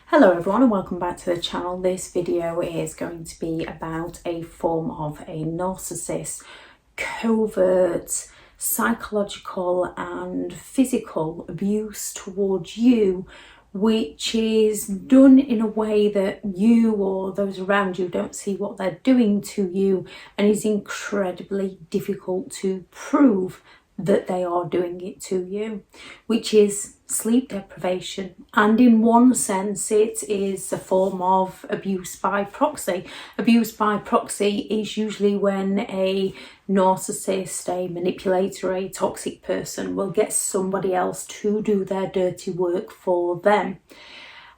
Hello everyone and welcome back to the channel. This video is going to be about a form of a narcissist, covert, psychological and physical abuse towards you, which is done in a way that you or those around you don't see what they're doing to you, and is incredibly difficult to prove that they are doing it to you, which is sleep deprivation. And in one sense it is a form of abuse by proxy. Abuse by proxy is usually when a narcissist, a manipulator, a toxic person will get somebody else to do their dirty work for them.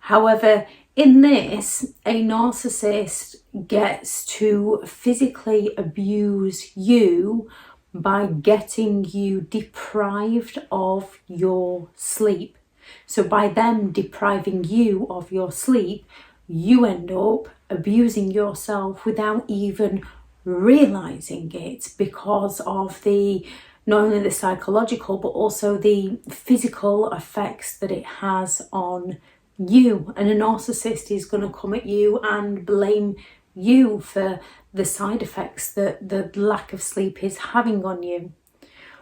However, in this, a narcissist gets to physically abuse you by getting you deprived of your sleep. So by them depriving you of your sleep, you end up abusing yourself without even realizing it, because of not only the psychological but also the physical effects that it has on you. And a narcissist is going to come at you and blame you for the side effects that the lack of sleep is having on you.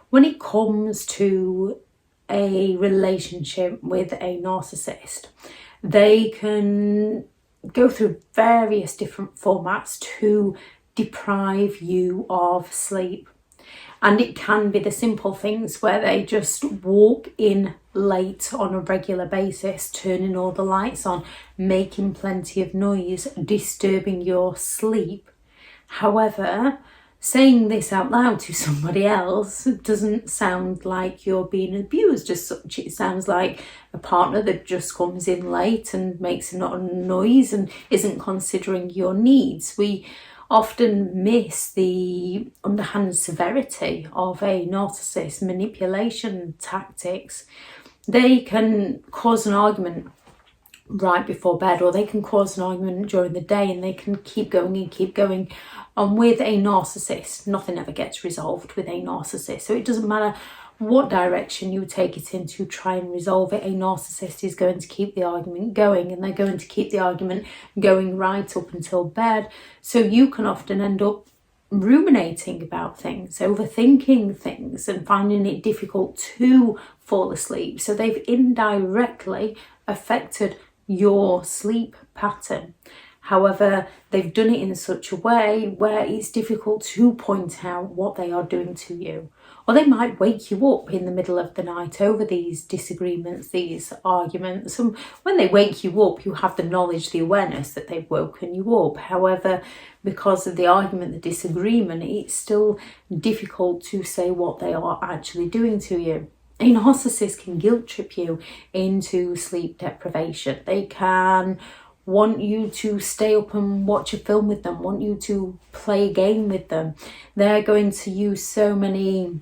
When it comes to a relationship with a narcissist, they can go through various different formats to deprive you of sleep. And it can be the simple things where they just walk in late on a regular basis, turning all the lights on, making plenty of noise, disturbing your sleep. However, saying this out loud to somebody else doesn't sound like you're being abused as such. It sounds like a partner that just comes in late and makes a lot of noise and isn't considering your needs. We often miss the underhand severity of a narcissist manipulation tactics. They can cause an argument right before bed, or they can cause an argument during the day, and they can keep going and keep going. And with a narcissist, nothing ever gets resolved with a narcissist. So it doesn't matter what direction you take it in to try and resolve it, a narcissist is going to keep the argument going, and they're going to keep the argument going right up until bed. So you can often end up ruminating about things, overthinking things, and finding it difficult to fall asleep. So they've indirectly affected your sleep pattern. However, they've done it in such a way where it's difficult to point out what they are doing to you. Or they might wake you up in the middle of the night over these disagreements, these arguments. And when they wake you up, you have the knowledge, the awareness that they've woken you up. However, because of the argument, the disagreement, it's still difficult to say what they are actually doing to you. A narcissist can guilt trip you into sleep deprivation. They can want you to stay up and watch a film with them, want you to play a game with them. They're going to use so many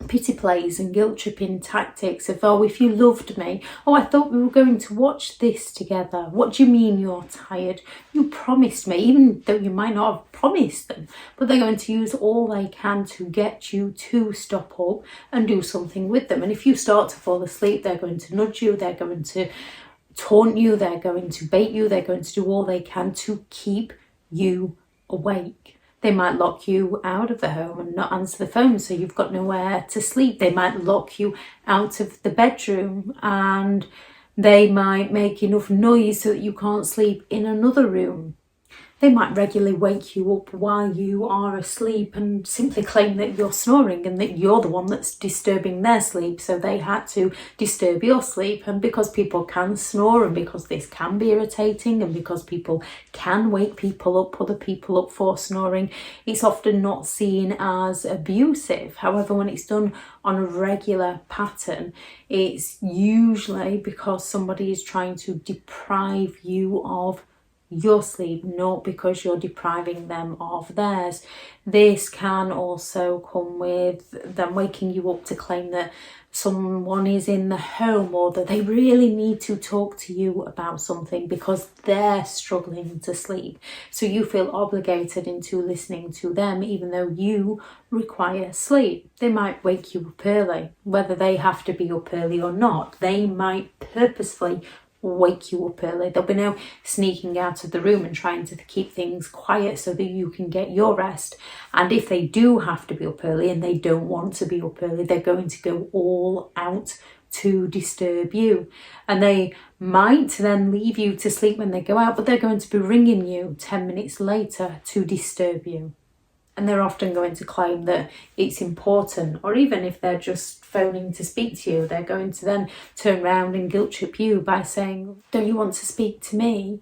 pity plays and guilt tripping tactics of, oh, if you loved me, oh, I thought we were going to watch this together. What do you mean you're tired? You promised me, even though you might not have promised them. But they're going to use all they can to get you to stop up and do something with them. And if you start to fall asleep, they're going to nudge you, they're going to taunt you, they're going to bait you, they're going to do all they can to keep you awake. They might lock you out of the home and not answer the phone, so you've got nowhere to sleep. They might lock you out of the bedroom, and they might make enough noise so that you can't sleep in another room. They might regularly wake you up while you are asleep and simply claim that you're snoring and that you're the one that's disturbing their sleep, so they had to disturb your sleep. And because people can snore, and because this can be irritating, and because people can wake people up, other people up for snoring, it's often not seen as abusive. However, when it's done on a regular pattern, it's usually because somebody is trying to deprive you of your sleep, not because you're depriving them of theirs. This can also come with them waking you up to claim that someone is in the home, or that they really need to talk to you about something because they're struggling to sleep. So you feel obligated into listening to them even though you require sleep. They might wake you up early, whether they have to be up early or not. They might purposefully wake you up early. There'll be no sneaking out of the room and trying to keep things quiet so that you can get your rest. And if they do have to be up early and they don't want to be up early, they're going to go all out to disturb you. And they might then leave you to sleep when they go out, but they're going to be ringing you 10 minutes later to disturb you. And they're often going to claim that it's important, or even if they're just phoning to speak to you, they're going to then turn around and guilt trip you by saying, don't you want to speak to me?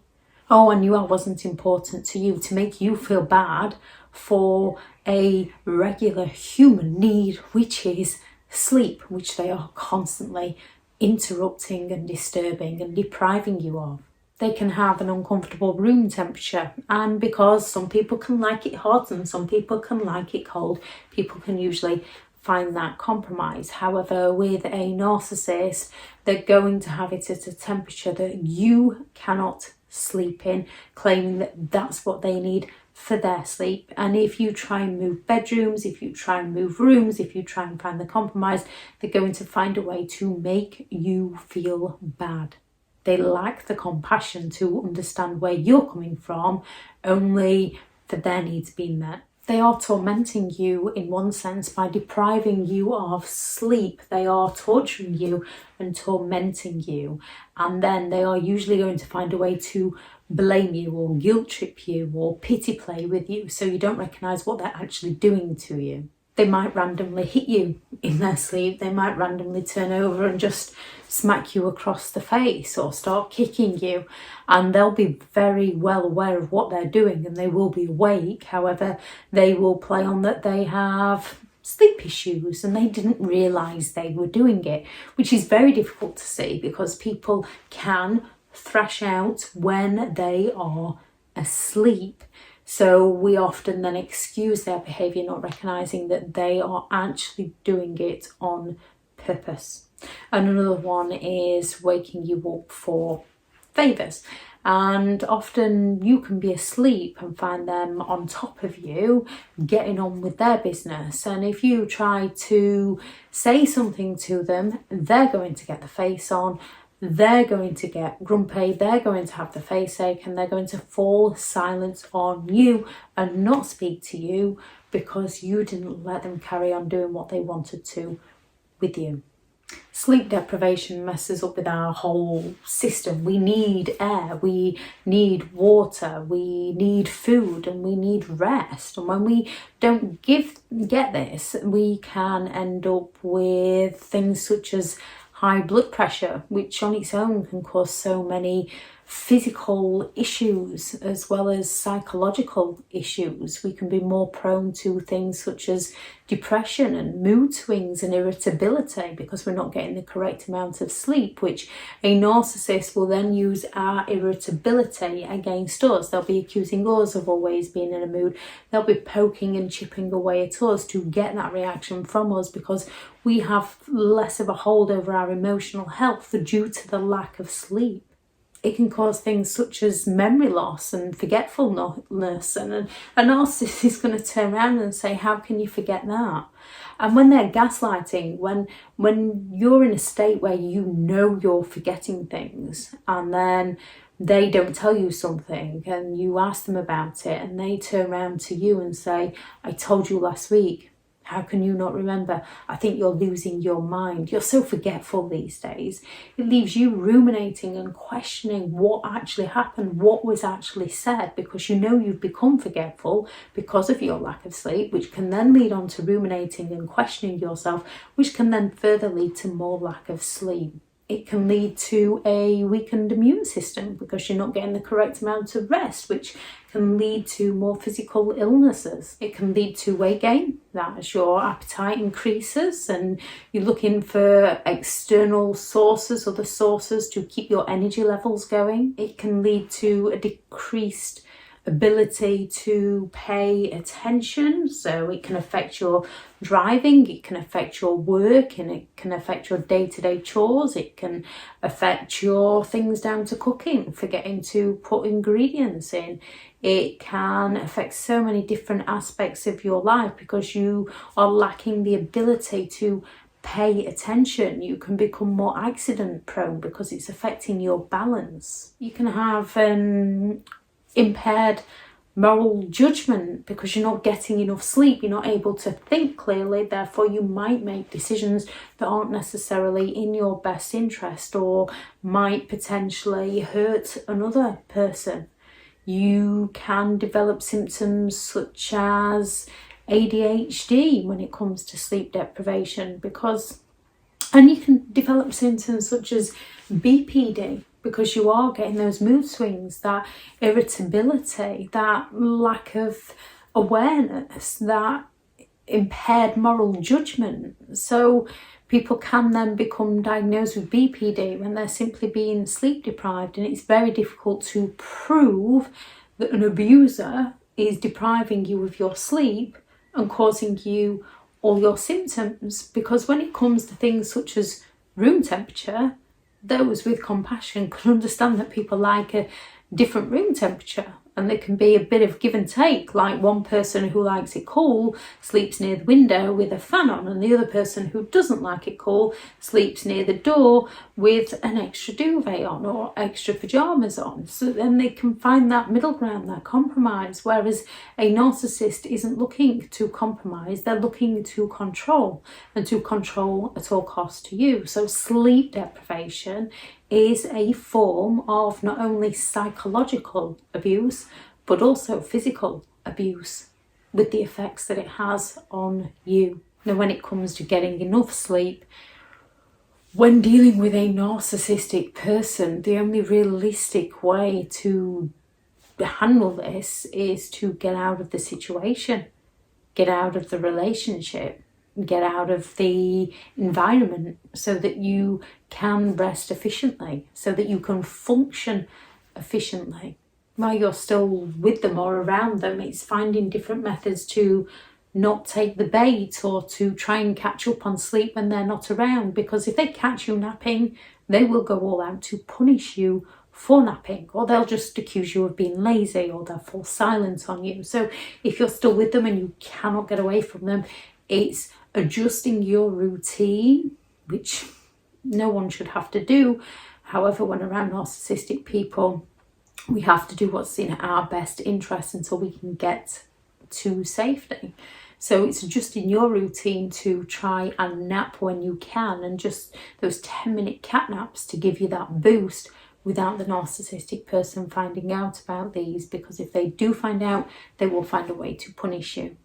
Oh, I knew I wasn't important to you, to make you feel bad for a regular human need, which is sleep, which they are constantly interrupting and disturbing and depriving you of. They can have an uncomfortable room temperature, and because some people can like it hot and some people can like it cold, people can usually find that compromise. However, with a narcissist, they're going to have it at a temperature that you cannot sleep in, claiming that that's what they need for their sleep. And if you try and move bedrooms, if you try and move rooms, if you try and find the compromise, they're going to find a way to make you feel bad. They lack the compassion to understand where you're coming from, only for their needs being met. They are tormenting you in one sense by depriving you of sleep. They are torturing you and tormenting you. And then they are usually going to find a way to blame you or guilt trip you or pity play with you so you don't recognise what they're actually doing to you. They might randomly hit you in their sleep. They might randomly turn over and just smack you across the face or start kicking you. And they'll be very well aware of what they're doing and they will be awake. However, they will play on that they have sleep issues and they didn't realise they were doing it, which is very difficult to see because people can thrash out when they are asleep. So we often then excuse their behaviour, not recognising that they are actually doing it on purpose. And another one is waking you up for favours. And often you can be asleep and find them on top of you, getting on with their business. And if you try to say something to them, they're going to get the face on. They're going to get grumpy, they're going to have the face ache, and they're going to fall silent on you and not speak to you because you didn't let them carry on doing what they wanted to with you. Sleep deprivation messes up with our whole system. We need air, we need water, we need food, and we need rest. And when we don't get this, we can end up with things such as high blood pressure, which on its own can cause so many physical issues as well as psychological issues. We can be more prone to things such as depression and mood swings and irritability because we're not getting the correct amount of sleep, which a narcissist will then use our irritability against us. They'll be accusing us of always being in a mood. They'll be poking and chipping away at us to get that reaction from us because we have less of a hold over our emotional health due to the lack of sleep. It can cause things such as memory loss and forgetfulness, and a narcissist is going to turn around and say, how can you forget that? And when they're gaslighting, when you're in a state where you know you're forgetting things and then they don't tell you something and you ask them about it and they turn around to you and say, I told you last week. How can you not remember? I think you're losing your mind. You're so forgetful these days. It leaves you ruminating and questioning what actually happened, what was actually said, because you know you've become forgetful because of your lack of sleep, which can then lead on to ruminating and questioning yourself, which can then further lead to more lack of sleep. It can lead to a weakened immune system because you're not getting the correct amount of rest, which can lead to more physical illnesses. It can lead to weight gain, that as your appetite increases and you're looking for external sources, other sources to keep your energy levels going. It can lead to a decreased ability to pay attention, so it can affect your driving, it can affect your work, and it can affect your day-to-day chores. It can affect your things down to cooking, forgetting to put ingredients in. It can affect so many different aspects of your life because you are lacking the ability to pay attention. You can become more accident prone because it's affecting your balance. You can have impaired moral judgment because you're not getting enough sleep. You're not able to think clearly, therefore you might make decisions that aren't necessarily in your best interest or might potentially hurt another person. You can develop symptoms such as ADHD when it comes to sleep deprivation, and you can develop symptoms such as BPD because you are getting those mood swings, that irritability, that lack of awareness, that impaired moral judgment. So people can then become diagnosed with BPD when they're simply being sleep deprived, and it's very difficult to prove that an abuser is depriving you of your sleep and causing you all your symptoms, because when it comes to things such as room temperature, those with compassion can understand that people like a different room temperature, and there can be a bit of give and take, like one person who likes it cool sleeps near the window with a fan on, and the other person who doesn't like it cool sleeps near the door with an extra duvet on or extra pyjamas on. So then they can find that middle ground, that compromise, whereas a narcissist isn't looking to compromise, they're looking to control, and to control at all costs to you. So sleep deprivation is a form of not only psychological abuse, but also physical abuse, with the effects that it has on you. Now, when it comes to getting enough sleep, when dealing with a narcissistic person, the only realistic way to handle this is to get out of the situation, get out of the relationship, get out of the environment, so that you can rest efficiently, so that you can function efficiently while you're still with them or around them. It's finding different methods to not take the bait or to try and catch up on sleep when they're not around, because if they catch you napping, they will go all out to punish you for napping, or they'll just accuse you of being lazy, or they'll fall silent on you. So if you're still with them and you cannot get away from them, it's adjusting your routine, which no one should have to do. However, when around narcissistic people, we have to do what's in our best interest until we can get to safety. So it's adjusting your routine to try and nap when you can, and just those 10-minute cat naps to give you that boost without the narcissistic person finding out about these, because if they do find out, they will find a way to punish you.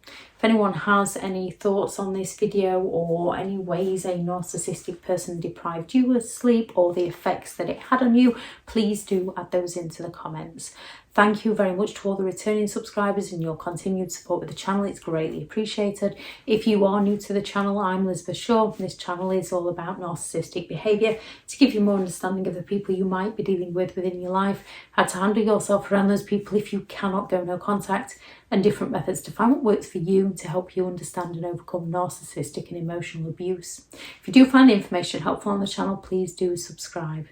If anyone has any thoughts on this video, or any ways a narcissistic person deprived you of sleep, or the effects that it had on you, please do add those into the comments. Thank you very much to all the returning subscribers and your continued support with the channel. It's greatly appreciated. If you are new to the channel, I'm Elizabeth Shaw. This channel is all about narcissistic behaviour, to give you more understanding of the people you might be dealing with within your life, how to handle yourself around those people if you cannot go no contact, and different methods to find what works for you to help you understand and overcome narcissistic and emotional abuse. If you do find the information helpful on the channel, please do subscribe.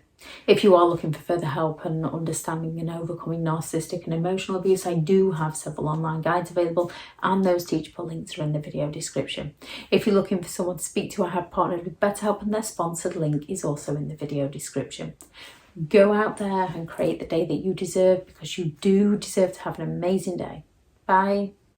If you are looking for further help and understanding and overcoming narcissistic and emotional abuse, I do have several online guides available, and those teachable links are in the video description. If you're looking for someone to speak to, I have partnered with BetterHelp, and their sponsored link is also in the video description. Go out there and create the day that you deserve, because you do deserve to have an amazing day. Bye.